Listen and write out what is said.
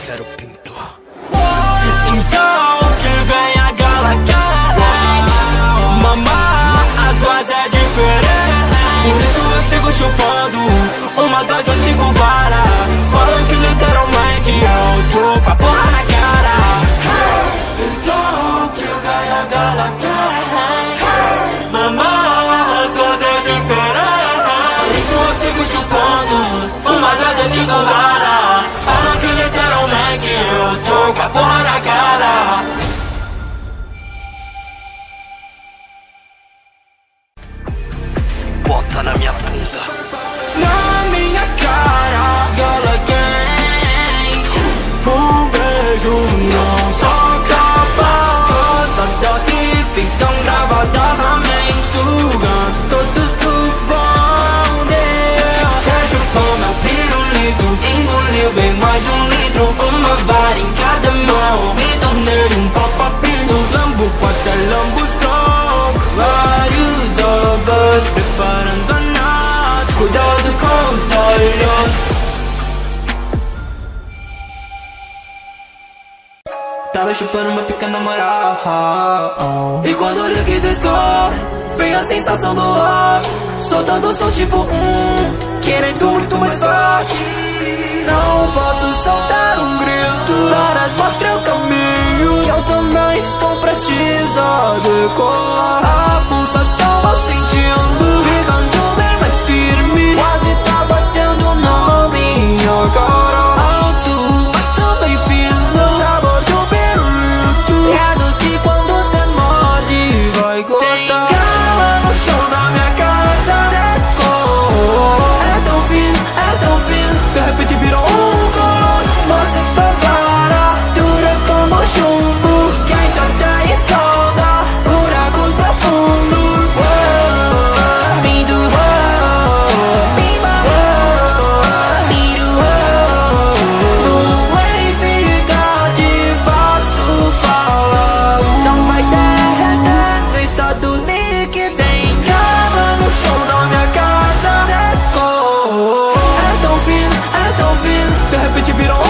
Quero pinto. Então que vem a gala quente, mamar as duas é diferente. Por isso eu sigo chupando, uma dose eu sigo vara. Falam que literalmente eu tô com a porra na cara. Então que vem a gala quente, mamar as duas é diferente. Por isso eu sigo chupando, uma dose eu sigo vara. Falam que literalmente eu tô com a porra na cara. Bota na minha bunda. Na minha cara, gala quente. Beijo não só capaz. Só Deus que ficam gravadamente sugando todos do bom Deus. Você chupou meu pirulito, engoliu bem mais de 1 litro. Uma vara em cada mão, me tornei um papapinho. Lambo até lambução, vários ovos preparando a noite. Cuidado com os olhos. Tava chupando uma pica na moral, e quando o líquido escorre, vem a sensação do ar, soltando som tipo querendo muito mais forte. Não posso soltar um grito, varas mostram o caminho, que eu também estou prestes a decolar. A pulsação vou sentindo, ficando bem mais firme, quase tá batendo o nome agora. Alto, mas também fino, sabor do pirulito, é dos que quando cê morde vai gostar. Tem cala no chão da minha casa, secou. É tão fino, de repente virou um colosso. Mostra sua vara, dura como chumbo, quente até escalda, buracos profundos. Mindo, miro, não é ficar de falso fala. Então vai derreter no estado líquido. Tem cama no chão da minha casa, secou. É tão fino, de repente virou